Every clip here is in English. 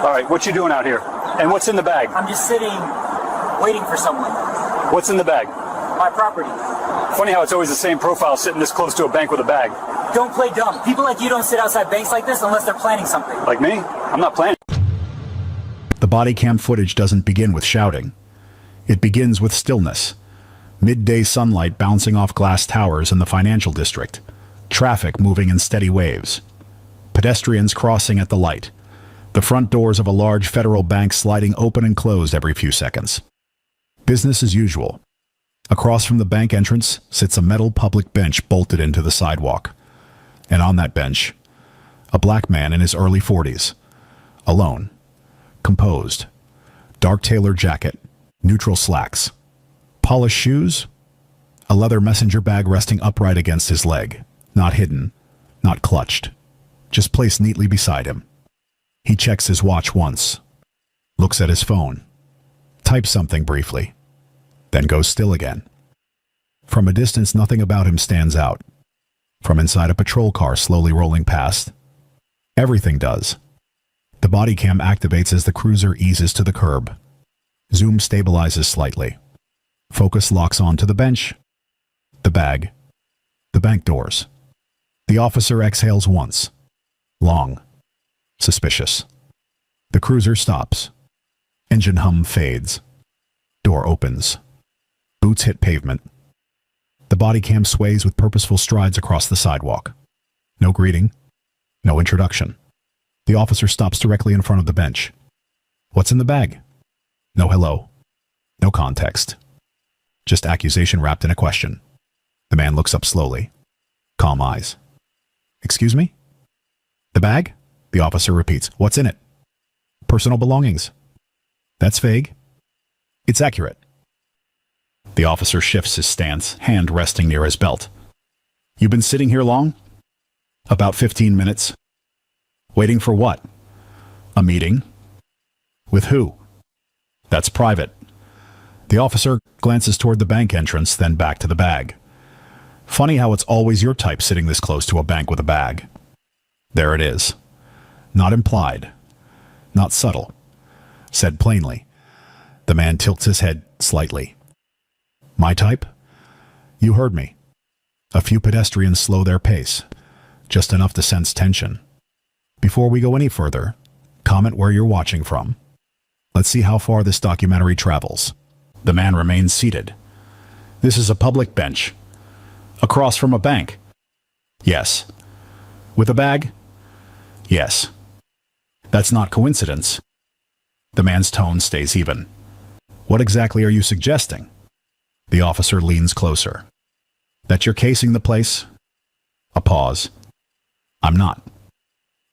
All right, what you doing out here? And what's in the bag? I'm just sitting, waiting for someone. What's in the bag? My property. Funny how it's always the same profile sitting this close to a bank with a bag. Don't play dumb. People like you don't sit outside banks like this unless they're planning something. Like me? I'm not planning. The body cam footage doesn't begin with shouting. It begins with stillness. Midday sunlight bouncing off glass towers in the financial district. Traffic moving in steady waves. Pedestrians crossing at the light. The front doors of a large federal bank sliding open and closed every few seconds. Business as usual. Across from the bank entrance sits a metal public bench bolted into the sidewalk. And on that bench, a black man in his early 40s. Alone. Composed. Dark tailored jacket. Neutral slacks. Polished shoes. A leather messenger bag resting upright against his leg. Not hidden. Not clutched. Just placed neatly beside him. He checks his watch once. Looks at his phone. Types something briefly. Then goes still again. From a distance, nothing about him stands out. From inside a patrol car slowly rolling past, everything does. The body cam activates as the cruiser eases to the curb. Zoom stabilizes slightly. Focus locks onto the bench, the bag, the bank doors. The officer exhales once. Long. Suspicious. The cruiser stops. Engine hum fades. Door opens. Boots hit pavement. The body cam sways with purposeful strides across the sidewalk. No greeting. No introduction. The officer stops directly in front of the bench. What's in the bag? No hello. No context. Just accusation wrapped in a question. The man looks up slowly. Calm eyes. Excuse me? The bag? The officer repeats. What's in it? Personal belongings. That's vague. It's accurate. The officer shifts his stance, hand resting near his belt. You've been sitting here long? About 15 minutes. Waiting for what? A meeting. With who? That's private. The officer glances toward the bank entrance, then back to the bag. Funny how it's always your type sitting this close to a bank with a bag. There it is. Not implied. Not subtle. Said plainly. The man tilts his head slightly. My type? You heard me. A few pedestrians slow their pace, just enough to sense tension. Before we go any further, comment where you're watching from. Let's see how far this documentary travels. The man remains seated. This is a public bench. Across from a bank. Yes. With a bag? Yes. That's not coincidence. The man's tone stays even. What exactly are you suggesting? The officer leans closer. That you're casing the place? A pause. I'm not.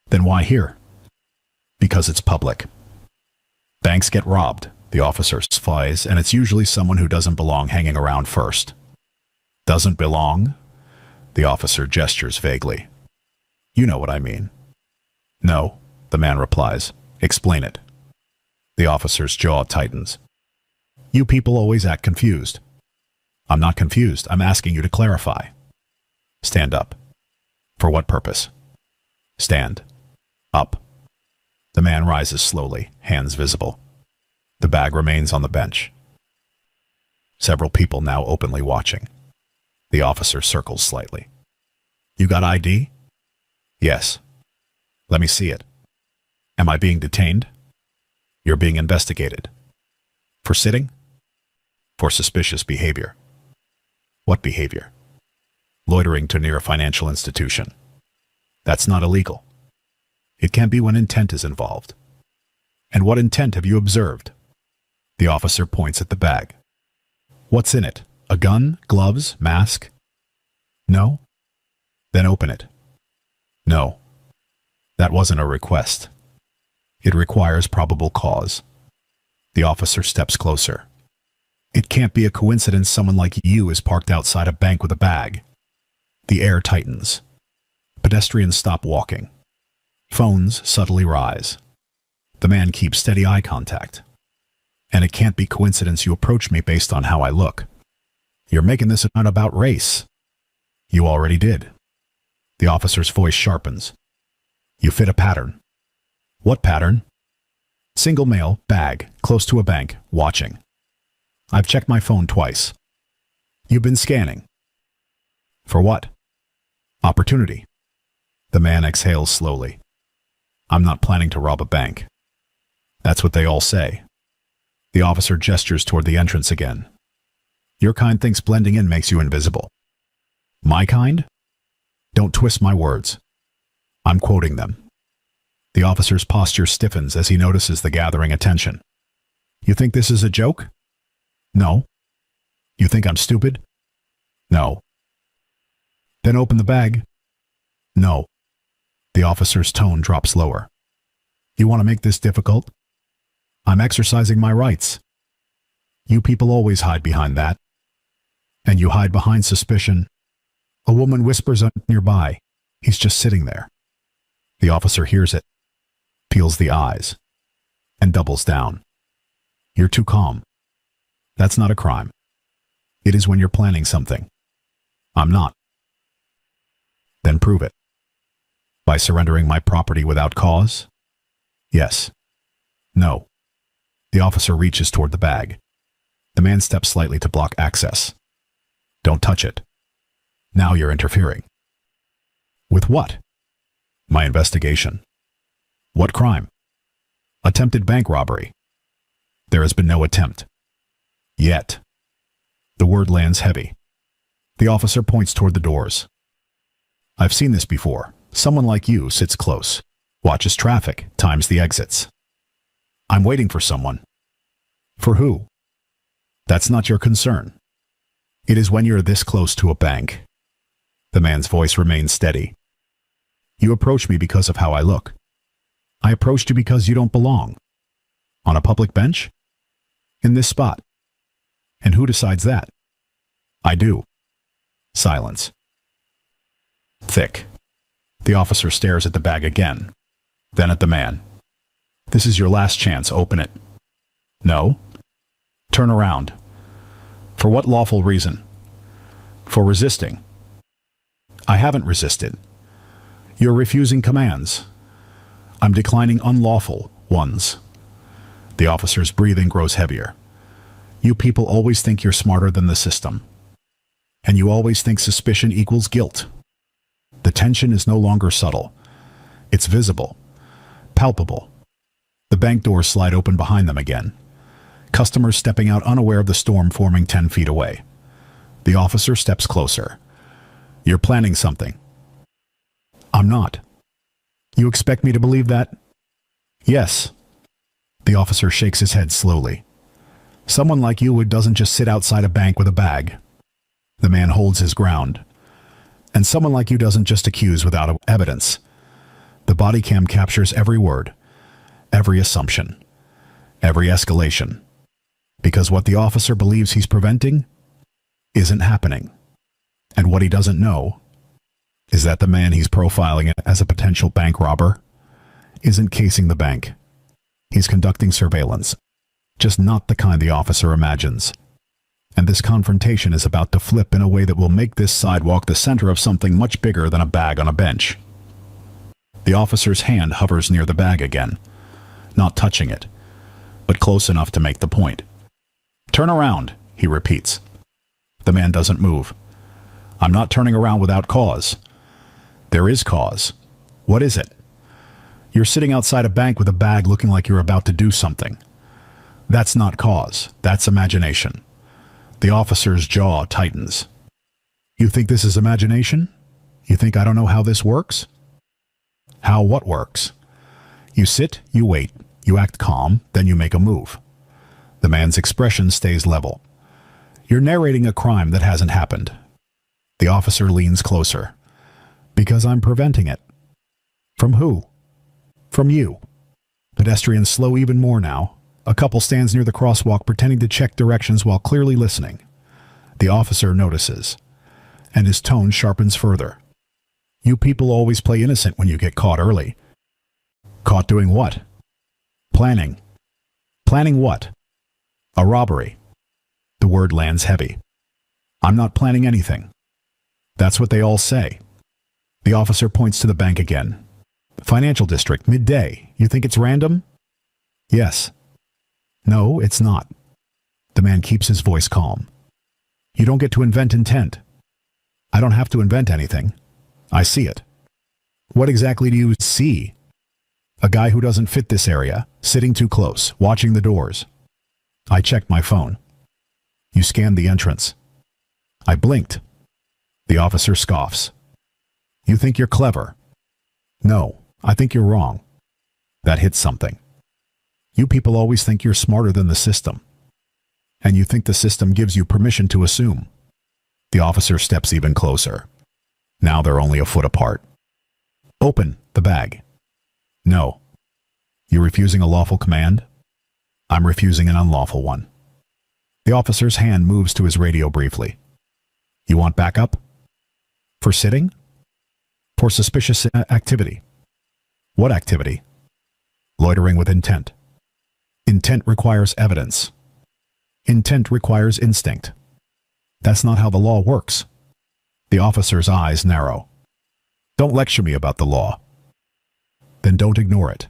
Then why here? Because it's public. Banks get robbed, the officer spies, and it's usually someone who doesn't belong hanging around first. Doesn't belong? The officer gestures vaguely. You know what I mean. No, the man replies. Explain it. The officer's jaw tightens. You people always act confused. I'm not confused. I'm asking you to clarify. Stand up. For what purpose? Stand. Up. The man rises slowly, hands visible. The bag remains on the bench. Several people now openly watching. The officer circles slightly. You got ID? Yes. Let me see it. Am I being detained? You're being investigated. For sitting? For suspicious behavior. What behavior? Loitering to near a financial institution. That's not illegal. It can be when intent is involved. And what intent have you observed? The officer points at the bag. What's in it? A gun? Gloves? Mask? No? Then open it. No. That wasn't a request. It requires probable cause. The officer steps closer. It can't be a coincidence someone like you is parked outside a bank with a bag. The air tightens. Pedestrians stop walking. Phones subtly rise. The man keeps steady eye contact. And it can't be coincidence you approach me based on how I look. You're making this not about race. You already did. The officer's voice sharpens. You fit a pattern. What pattern? Single male, bag, close to a bank, watching. I've checked my phone twice. You've been scanning. For what? Opportunity. The man exhales slowly. I'm not planning to rob a bank. That's what they all say. The officer gestures toward the entrance again. Your kind thinks blending in makes you invisible. My kind? Don't twist my words. I'm quoting them. The officer's posture stiffens as he notices the gathering attention. You think this is a joke? No. You think I'm stupid? No. Then open the bag. No. The officer's tone drops lower. You want to make this difficult? I'm exercising my rights. You people always hide behind that. And you hide behind suspicion. A woman whispers nearby. He's just sitting there. The officer hears it, peels the eyes, and doubles down. You're too calm. That's not a crime. It is when you're planning something. I'm not. Then prove it. By surrendering my property without cause? Yes. No. The officer reaches toward the bag. The man steps slightly to block access. Don't touch it. Now you're interfering. With what? My investigation. What crime? Attempted bank robbery. There has been no attempt. Yet. The word lands heavy. The officer points toward the doors. I've seen this before. Someone like you sits close, watches traffic, times the exits. I'm waiting for someone. For who? That's not your concern. It is when you're this close to a bank. The man's voice remains steady. You approach me because of how I look. I approached you because you don't belong. On a public bench? In this spot. And who decides that? I do. Silence. Thick. The officer stares at the bag again, then at the man. This is your last chance, open it. No? Turn around. For what lawful reason? For resisting. I haven't resisted. You're refusing commands. I'm declining unlawful ones. The officer's breathing grows heavier. You people always think you're smarter than the system. And you always think suspicion equals guilt. The tension is no longer subtle. It's visible. Palpable. The bank doors slide open behind them again. Customers stepping out unaware of the storm forming 10 feet away. The officer steps closer. You're planning something. I'm not. You expect me to believe that? Yes. The officer shakes his head slowly. Someone like you who doesn't just sit outside a bank with a bag. The man holds his ground. And someone like you doesn't just accuse without evidence. The body cam captures every word, every assumption, every escalation. Because what the officer believes he's preventing isn't happening. And what he doesn't know is that the man he's profiling as a potential bank robber isn't casing the bank. He's conducting surveillance, just not the kind the officer imagines. And this confrontation is about to flip in a way that will make this sidewalk the center of something much bigger than a bag on a bench. The officer's hand hovers near the bag again, not touching it, but close enough to make the point. Turn around, he repeats. The man doesn't move. I'm not turning around without cause. There is cause. What is it? You're sitting outside a bank with a bag looking like you're about to do something. That's not cause. That's imagination. The officer's jaw tightens. You think this is imagination? You think I don't know how this works? How what works? You sit, you wait, you act calm, then you make a move. The man's expression stays level. You're narrating a crime that hasn't happened. The officer leans closer. Because I'm preventing it. From who? From you. Pedestrians slow even more now. A couple stands near the crosswalk pretending to check directions while clearly listening. The officer notices, and his tone sharpens further. You people always play innocent when you get caught early. Caught doing what? Planning. Planning what? A robbery. The word lands heavy. I'm not planning anything. That's what they all say. The officer points to the bank again. Financial district, midday. You think it's random? Yes. No, it's not. The man keeps his voice calm. You don't get to invent intent. I don't have to invent anything. I see it. What exactly do you see? A guy who doesn't fit this area, sitting too close, watching the doors. I checked my phone. You scanned the entrance. I blinked. The officer scoffs. You think you're clever? No, I think you're wrong. That hits something. You people always think you're smarter than the system. And you think the system gives you permission to assume. The officer steps even closer. Now they're only a foot apart. Open the bag. No. You're refusing a lawful command? I'm refusing an unlawful one. The officer's hand moves to his radio briefly. You want backup? For sitting? For suspicious activity. What activity? Loitering with intent. Intent requires evidence. Intent requires instinct. That's not how the law works. The officer's eyes narrow. Don't lecture me about the law. Then don't ignore it.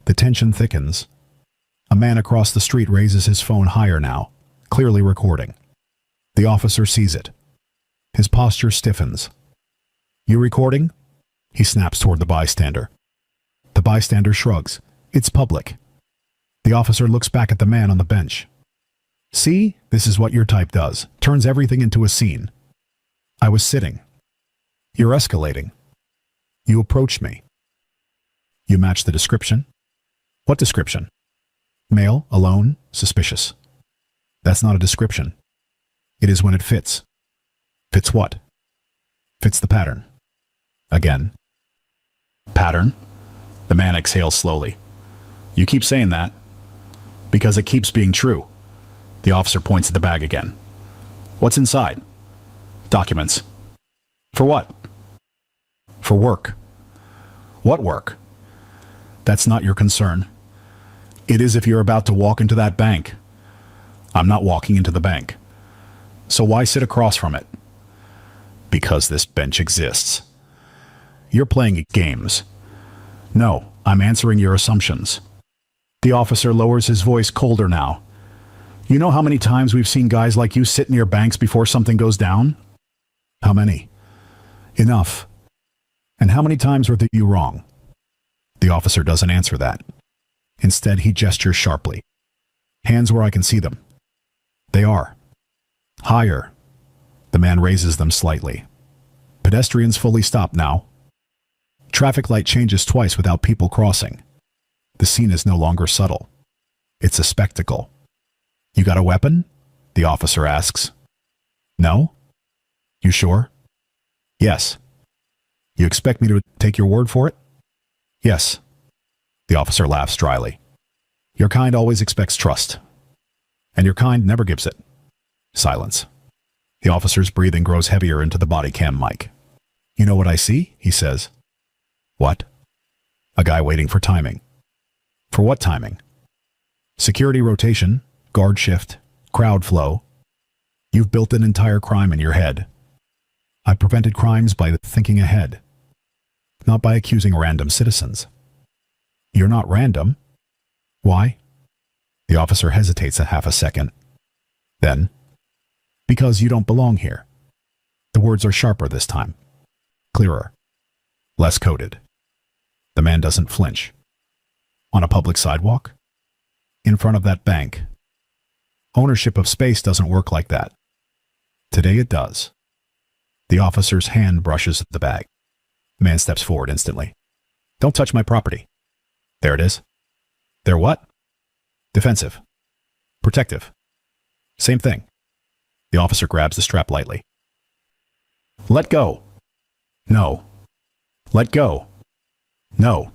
The tension thickens. A man across the street raises his phone higher now, clearly recording. The officer sees it. His posture stiffens. You recording? He snaps toward the bystander. The bystander shrugs. It's public. The officer looks back at the man on the bench. See, this is what your type does. Turns everything into a scene. I was sitting. You're escalating. You approached me. You match the description? What description? Male, alone, suspicious. That's not a description. It is when it fits. Fits what? Fits the pattern. Again. Pattern? The man exhales slowly. You keep saying that. Because it keeps being true. The officer points at the bag again. What's inside? Documents. For what? For work. What work? That's not your concern. It is if you're about to walk into that bank. I'm not walking into the bank. So why sit across from it? Because this bench exists. You're playing games. No, I'm answering your assumptions. The officer lowers his voice colder now. You know how many times we've seen guys like you sit near banks before something goes down? How many? Enough. And how many times were you wrong? The officer doesn't answer that. Instead, he gestures sharply. Hands where I can see them. They are. Higher. The man raises them slightly. Pedestrians fully stop now. Traffic light changes twice without people crossing. The scene is no longer subtle. It's a spectacle. You got a weapon? The officer asks. No? You sure? Yes. You expect me to take your word for it? Yes. The officer laughs dryly. Your kind always expects trust. And your kind never gives it. Silence. The officer's breathing grows heavier into the body cam mic. You know what I see? He says. What? A guy waiting for timing. For what timing? Security rotation, guard shift, crowd flow. You've built an entire crime in your head. I prevented crimes by thinking ahead, not by accusing random citizens. You're not random. Why? The officer hesitates a half a second. Then, because you don't belong here. The words are sharper this time. Clearer. Less coded. The man doesn't flinch. On a public sidewalk? In front of that bank. Ownership of space doesn't work like that. Today it does. The officer's hand brushes the bag. The man steps forward instantly. Don't touch my property. There it is. They're what? Defensive. Protective. Same thing. The officer grabs the strap lightly. Let go. No. Let go. No.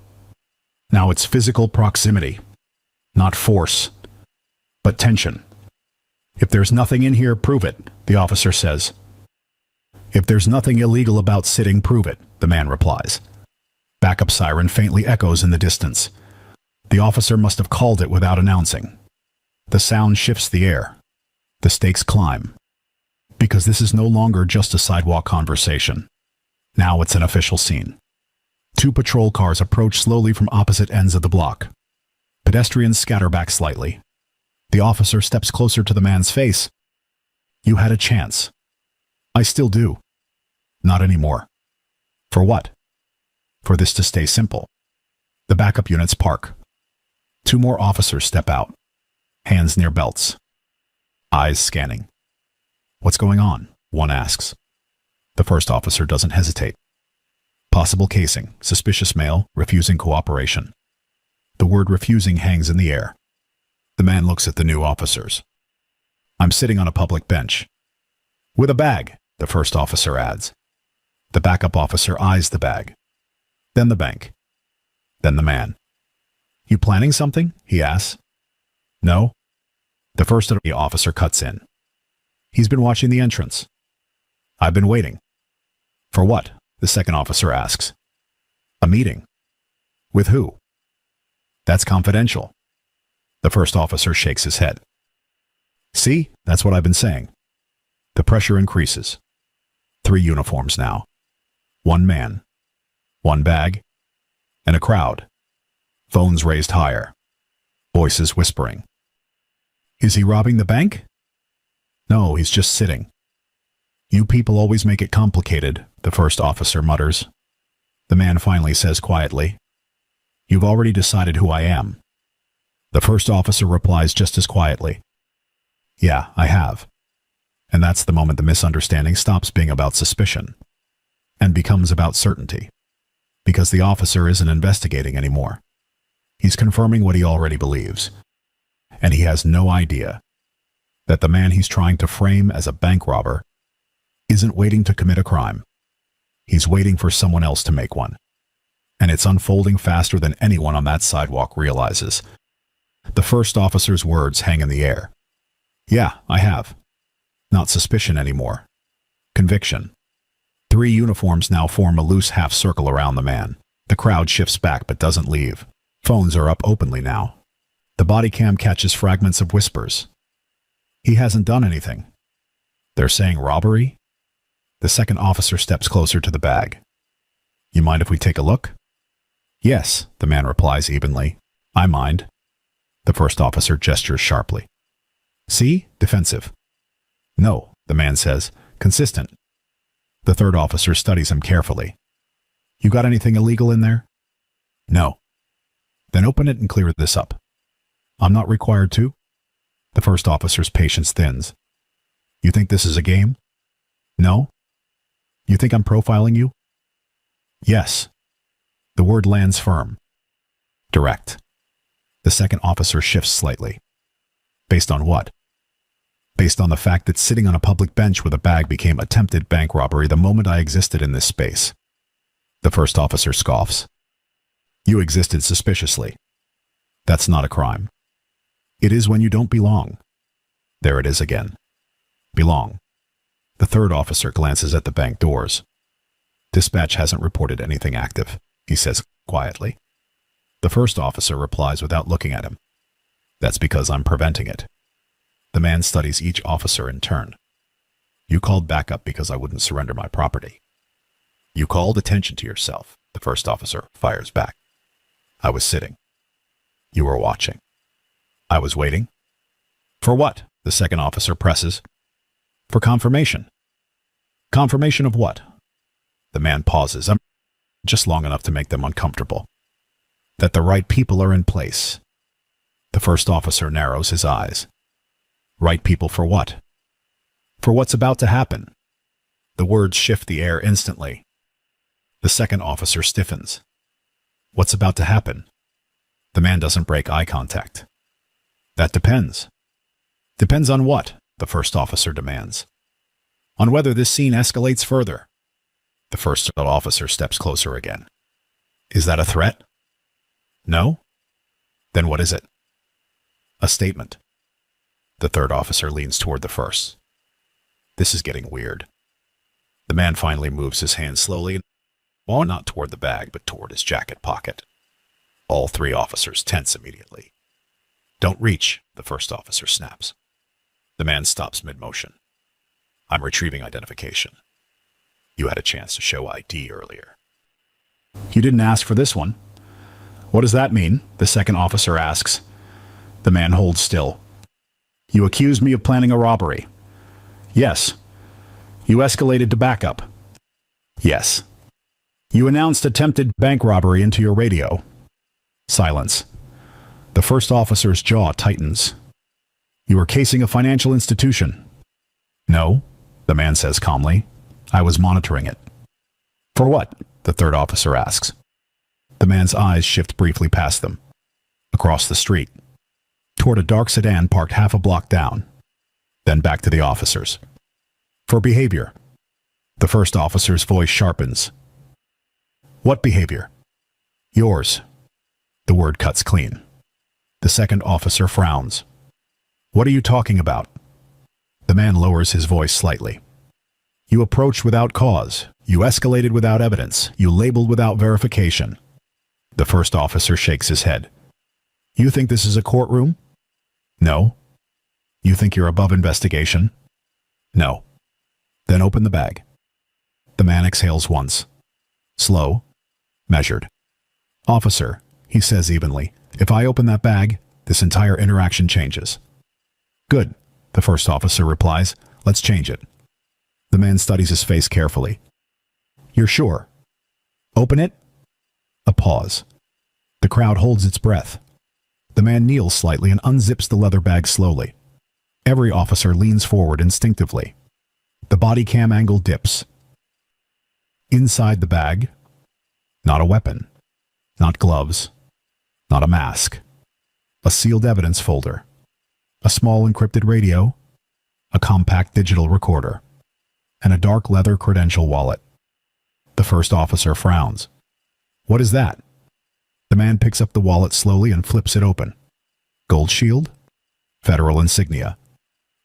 Now it's physical proximity. Not force. But tension. If there's nothing in here, prove it, the officer says. If there's nothing illegal about sitting, prove it, the man replies. Backup siren faintly echoes in the distance. The officer must have called it without announcing. The sound shifts the air. The stakes climb. Because this is no longer just a sidewalk conversation. Now it's an official scene. Two patrol cars approach slowly from opposite ends of the block. Pedestrians scatter back slightly. The officer steps closer to the man's face. You had a chance. I still do. Not anymore. For what? For this to stay simple. The backup units park. 2 more officers step out. Hands near belts. Eyes scanning. What's going on? One asks. The first officer doesn't hesitate. Possible casing, suspicious male, refusing cooperation. The word refusing hangs in the air. The man looks at the new officers. I'm sitting on a public bench. With a bag, the first officer adds. The backup officer eyes the bag. Then the bank. Then the man. You planning something? He asks. No. The first officer cuts in. He's been watching the entrance. I've been waiting. For what? The second officer asks. A meeting. With who? That's confidential. The first officer shakes his head. See, that's what I've been saying. The pressure increases. 3 uniforms now. 1 man. 1 bag. And a crowd. Phones raised higher. Voices whispering. Is he robbing the bank? No, he's just sitting. You people always make it complicated, the first officer mutters. The man finally says quietly, You've already decided who I am. The first officer replies just as quietly, Yeah, I have. And that's the moment the misunderstanding stops being about suspicion and becomes about certainty. Because the officer isn't investigating anymore. He's confirming what he already believes. And he has no idea that the man he's trying to frame as a bank robber isn't waiting to commit a crime. He's waiting for someone else to make one. And it's unfolding faster than anyone on that sidewalk realizes. The first officer's words hang in the air. Yeah, I have. Not suspicion anymore. Conviction. 3 uniforms now form a loose half circle around the man. The crowd shifts back but doesn't leave. Phones are up openly now. The body cam catches fragments of whispers. He hasn't done anything. They're saying robbery? The second officer steps closer to the bag. You mind if we take a look? Yes, the man replies evenly. I mind. The first officer gestures sharply. See? Defensive. No, the man says, consistent. The third officer studies him carefully. You got anything illegal in there? No. Then open it and clear this up. I'm not required to? The first officer's patience thins. You think this is a game? No? You think I'm profiling you? Yes. The word lands firm. Direct. The second officer shifts slightly. Based on what? Based on the fact that sitting on a public bench with a bag became attempted bank robbery the moment I existed in this space. The first officer scoffs. You existed suspiciously. That's not a crime. It is when you don't belong. There it is again. Belong. The third officer glances at the bank doors. Dispatch hasn't reported anything active, he says quietly. The first officer replies without looking at him. That's because I'm preventing it. The man studies each officer in turn. You called backup because I wouldn't surrender my property. You called attention to yourself, the first officer fires back. I was sitting. You were watching. I was waiting. For what? The second officer presses. For confirmation. Confirmation of what? The man pauses, just long enough to make them uncomfortable. That the right people are in place. The first officer narrows his eyes. Right people for what? For what's about to happen. The words shift the air instantly. The second officer stiffens. What's about to happen? The man doesn't break eye contact. That depends. Depends on what? The first officer demands. On whether this scene escalates further. The first officer steps closer again. Is that a threat? No? Then what is it? A statement. The third officer leans toward the first. This is getting weird. The man finally moves his hand slowly, well, not toward the bag, but toward his jacket pocket. All 3 officers tense immediately. Don't reach, the first officer snaps. The man stops mid-motion. I'm retrieving identification. You had a chance to show ID earlier. You didn't ask for this one. What does that mean? The second officer asks. The man holds still. You accused me of planning a robbery. Yes. You escalated to backup. Yes. You announced attempted bank robbery into your radio. Silence. The first officer's jaw tightens. You were casing a financial institution. No, the man says calmly. I was monitoring it. For what? The third officer asks. The man's eyes shift briefly past them. Across the street. Toward a dark sedan parked half a block down. Then back to the officers. For behavior. The first officer's voice sharpens. What behavior? Yours. The word cuts clean. The second officer frowns. What are you talking about? The man lowers his voice slightly. You approached without cause. You escalated without evidence. You labeled without verification. The first officer shakes his head. You think this is a courtroom? No. You think you're above investigation? No. Then open the bag. The man exhales once. Slow. Measured. Officer, he says evenly, if I open that bag, this entire interaction changes. Good, the first officer replies. Let's change it. The man studies his face carefully. You're sure? Open it? A pause. The crowd holds its breath. The man kneels slightly and unzips the leather bag slowly. Every officer leans forward instinctively. The body cam angle dips. Inside the bag, not a weapon, not gloves, not a mask. A sealed evidence folder. A small encrypted radio. A compact digital recorder. And a dark leather credential wallet. The first officer frowns. What is that? The man picks up the wallet slowly and flips it open. Gold shield? Federal insignia.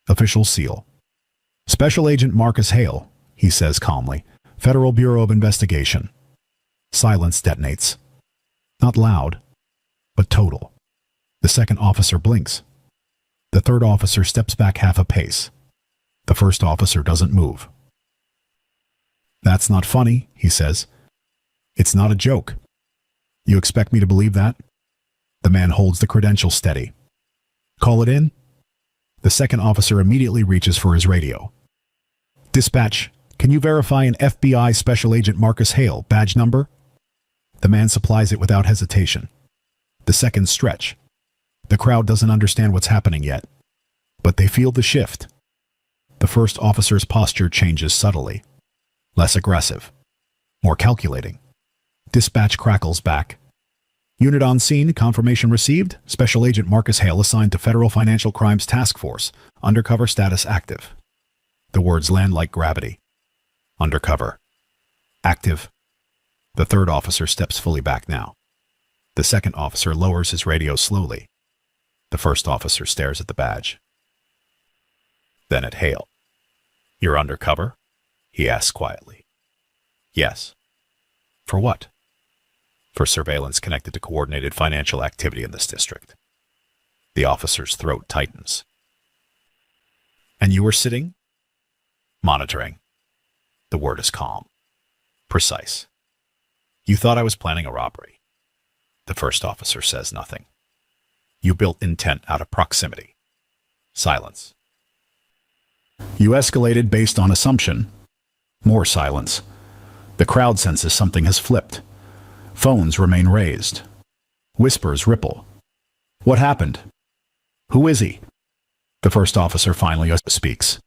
Official seal. Special Agent Marcus Hale, he says calmly. Federal Bureau of Investigation. Silence detonates. Not loud, but total. The second officer blinks. The third officer steps back half a pace. The first officer doesn't move. That's not funny, he says. It's not a joke. You expect me to believe that? The man holds the credential steady. Call it in? The second officer immediately reaches for his radio. Dispatch, can you verify an FBI Special Agent Marcus Hale badge number? The man supplies it without hesitation. The seconds stretch. The crowd doesn't understand what's happening yet, but they feel the shift. The first officer's posture changes subtly. Less aggressive. More calculating. Dispatch crackles back. Unit on scene, confirmation received. Special Agent Marcus Hale assigned to Federal Financial Crimes Task Force. Undercover status active. The words land like gravity. Undercover. Active. The third officer steps fully back now. The second officer lowers his radio slowly. The first officer stares at the badge. Then at Hale. You're undercover? He asks quietly. Yes. For what? For surveillance connected to coordinated financial activity in this district. The officer's throat tightens. And you were sitting? Monitoring. The word is calm. Precise. You thought I was planning a robbery. The first officer says nothing. You built intent out of proximity. Silence. You escalated based on assumption. More silence. The crowd senses something has flipped. Phones remain raised. Whispers ripple. What happened? Who is he? The first officer finally speaks.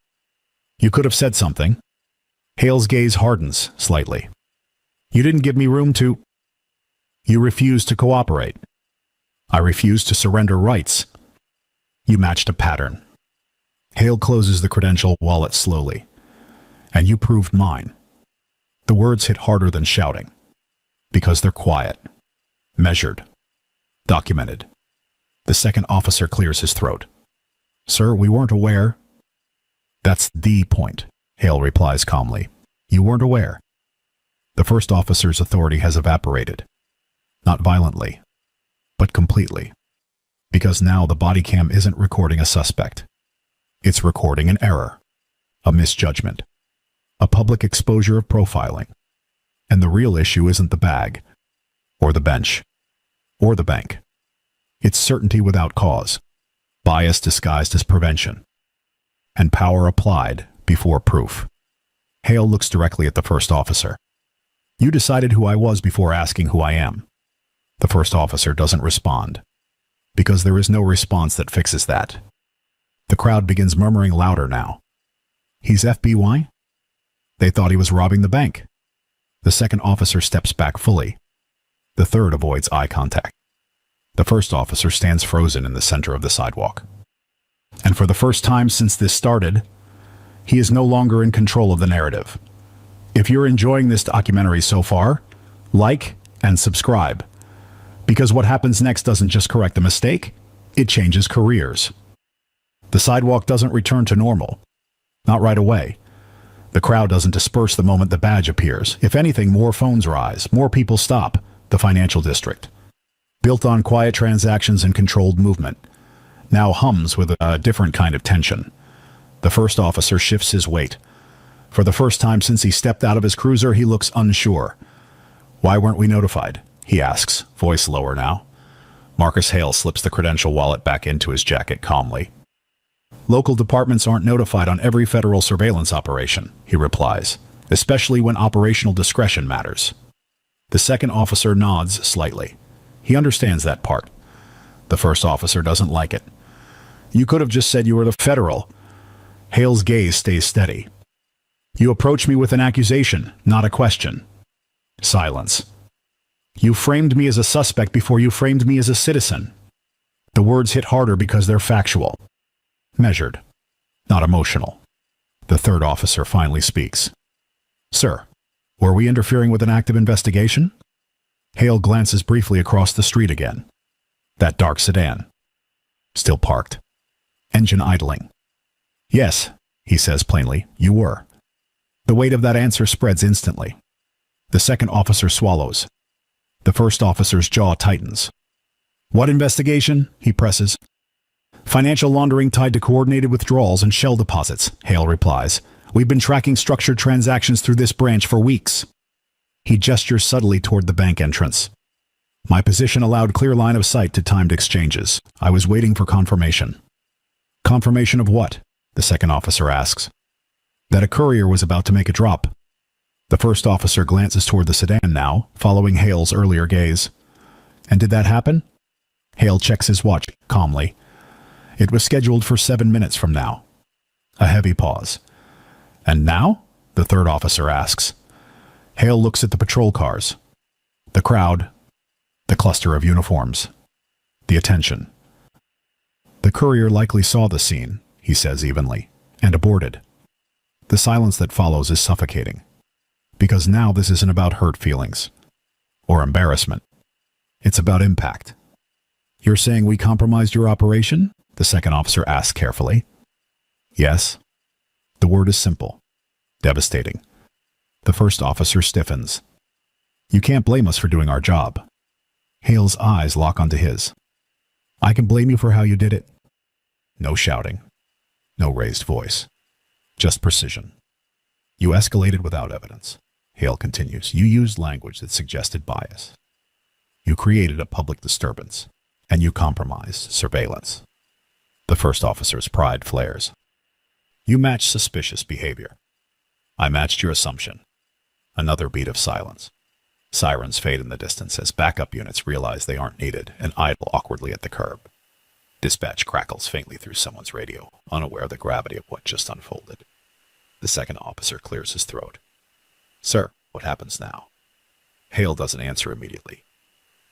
You could have said something. Hale's gaze hardens slightly. You didn't give me room to... You refused to cooperate. I refused to surrender rights. You matched a pattern. Hale closes the credential wallet slowly. And you proved mine. The words hit harder than shouting. Because they're quiet. Measured. Documented. The second officer clears his throat. Sir, we weren't aware. That's the point, Hale replies calmly. You weren't aware. The first officer's authority has evaporated. Not violently, but completely. Because now the body cam isn't recording a suspect. It's recording an error, a misjudgment, a public exposure of profiling. And the real issue isn't the bag or the bench. or the bank. It's certainty without cause, bias disguised as prevention, and power applied before proof. Hale looks directly at the first officer. You decided who I was before asking who I am. The first officer doesn't respond, because there is no response that fixes that. The crowd begins murmuring louder now. He's FBI? They thought he was robbing the bank. The second officer steps back fully. The third avoids eye contact. The first officer stands frozen in the center of the sidewalk. And for the first time since this started, he is no longer in control of the narrative. If you're enjoying this documentary so far, like and subscribe. Because what happens next doesn't just correct the mistake, it changes careers. The sidewalk doesn't return to normal. Not right away. The crowd doesn't disperse the moment the badge appears. If anything, more phones rise, more people stop. The financial district, built on quiet transactions and controlled movement, now hums with a different kind of tension. The first officer shifts his weight. For the first time since he stepped out of his cruiser, he looks unsure. Why weren't we notified? He asks, voice lower now. Marcus Hale slips the credential wallet back into his jacket calmly. Local departments aren't notified on every federal surveillance operation, he replies, especially when operational discretion matters. The second officer nods slightly. He understands that part. The first officer doesn't like it. You could have just said you were the federal. Hale's gaze stays steady. You approach me with an accusation, not a question. Silence. You framed me as a suspect before you framed me as a citizen. The words hit harder because they're factual. Measured. Not emotional. The third officer finally speaks. Sir, were we interfering with an active investigation? Hale glances briefly across the street again. That dark sedan. Still parked. Engine idling. Yes, he says plainly, you were. The weight of that answer spreads instantly. The second officer swallows. The first officer's jaw tightens. What investigation? He presses. Financial laundering tied to coordinated withdrawals and shell deposits, Hale replies. We've been tracking structured transactions through this branch for weeks. He gestures subtly toward the bank entrance. My position allowed clear line of sight to timed exchanges. I was waiting for confirmation. Confirmation of what? The second officer asks. That a courier was about to make a drop. The first officer glances toward the sedan now, following Hale's earlier gaze. And did that happen? Hale checks his watch calmly. It was scheduled for 7 minutes from now. A heavy pause. And now? The third officer asks. Hale looks at the patrol cars. The crowd. The cluster of uniforms. The attention. The courier likely saw the scene, he says evenly, and aborted. The silence that follows is suffocating. Because now this isn't about hurt feelings. Or embarrassment. It's about impact. You're saying we compromised your operation? The second officer asks carefully. Yes. The word is simple. Devastating. The first officer stiffens. You can't blame us for doing our job. Hale's eyes lock onto his. I can blame you for how you did it. No shouting. No raised voice. Just precision. You escalated without evidence. Hale continues. You used language that suggested bias. You created a public disturbance. And you compromised surveillance. The first officer's pride flares. You matched suspicious behavior. I matched your assumption. Another beat of silence. Sirens fade in the distance as backup units realize they aren't needed and idle awkwardly at the curb. Dispatch crackles faintly through someone's radio, unaware of the gravity of what just unfolded. The second officer clears his throat. Sir, what happens now? Hale doesn't answer immediately.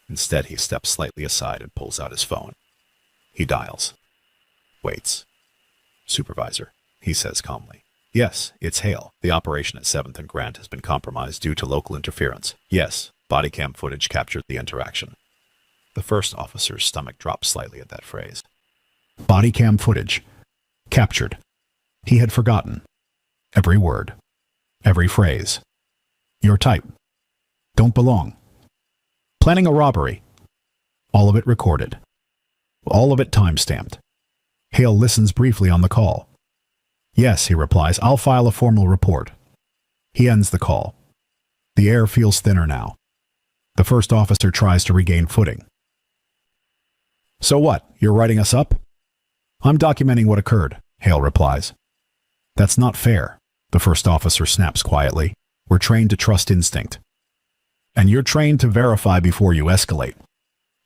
Instead, he steps slightly aside and pulls out his phone. He dials. Waits. Supervisor, he says calmly. Yes, it's Hale. The operation at 7th and Grant has been compromised due to local interference. Yes, bodycam footage captured the interaction. The first officer's stomach drops slightly at that phrase. Bodycam footage. Captured. He had forgotten. Every word. Every phrase. Your type. Don't belong. Planning a robbery. All of it recorded. All of it time-stamped. Hale listens briefly on the call. Yes, he replies, I'll file a formal report. He ends the call. The air feels thinner now. The first officer tries to regain footing. So what? You're writing us up? I'm documenting what occurred, Hale replies. That's not fair, the first officer snaps quietly. We're trained to trust instinct. And you're trained to verify before you escalate.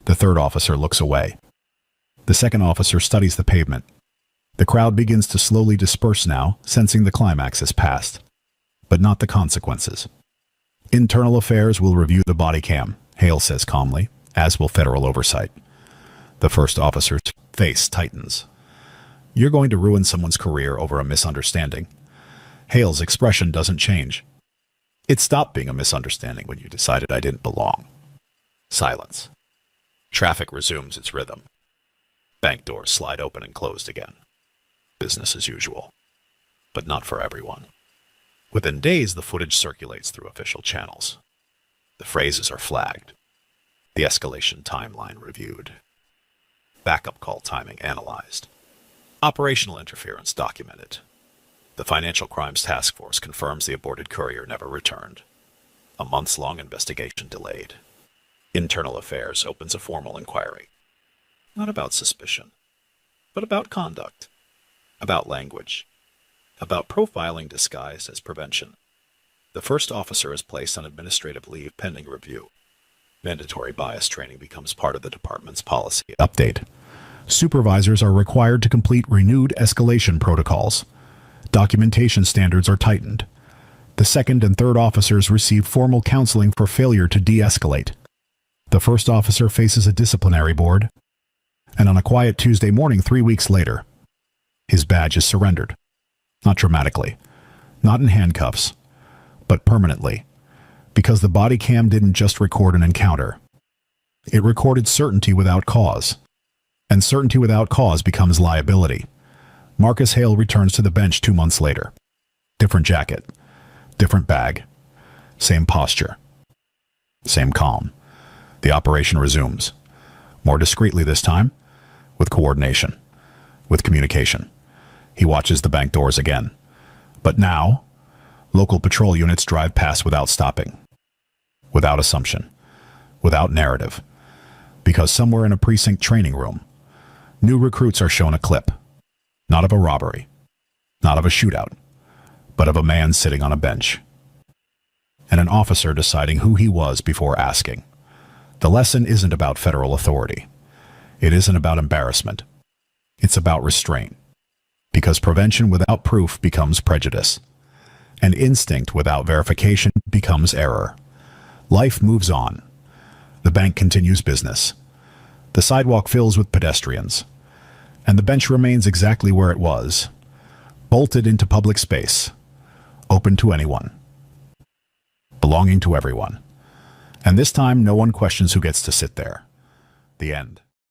The third officer looks away. The second officer studies the pavement. The crowd begins to slowly disperse now, sensing the climax has passed. But not the consequences. Internal Affairs will review the body cam, Hale says calmly, as will federal oversight. The first officer's face tightens. You're going to ruin someone's career over a misunderstanding. Hale's expression doesn't change. It stopped being a misunderstanding when you decided I didn't belong. Silence. Traffic resumes its rhythm. Bank doors slide open and closed again. Business as usual. But not for everyone. Within days, the footage circulates through official channels. The phrases are flagged. The escalation timeline reviewed. Backup call timing analyzed. Operational interference documented. The Financial Crimes Task Force confirms the aborted courier never returned. A months-long investigation delayed. Internal Affairs opens a formal inquiry. Not about suspicion, but about conduct. About language. About profiling disguised as prevention. The first officer is placed on administrative leave pending review. Mandatory bias training becomes part of the department's policy update. Supervisors are required to complete renewed escalation protocols. Documentation standards are tightened. The second and third officers receive formal counseling for failure to de-escalate. The first officer faces a disciplinary board. And on a quiet Tuesday morning 3 weeks later, his badge is surrendered. Not dramatically, not in handcuffs, but permanently. Because the body cam didn't just record an encounter. It recorded certainty without cause. And certainty without cause becomes liability. Marcus Hale returns to the bench 2 months later. Different jacket, different bag, same posture, same calm. The operation resumes. More discreetly this time, with coordination, with communication. He watches the bank doors again. But now, local patrol units drive past without stopping. Without assumption. Without narrative. Because somewhere in a precinct training room, new recruits are shown a clip. Not of a robbery. Not of a shootout. But of a man sitting on a bench. And an officer deciding who he was before asking. The lesson isn't about federal authority. It isn't about embarrassment. It's about restraint. Because prevention without proof becomes prejudice. And instinct without verification becomes error. Life moves on. The bank continues business. The sidewalk fills with pedestrians. And the bench remains exactly where it was. Bolted into public space. Open to anyone. Belonging to everyone. And this time, no one questions who gets to sit there. The end.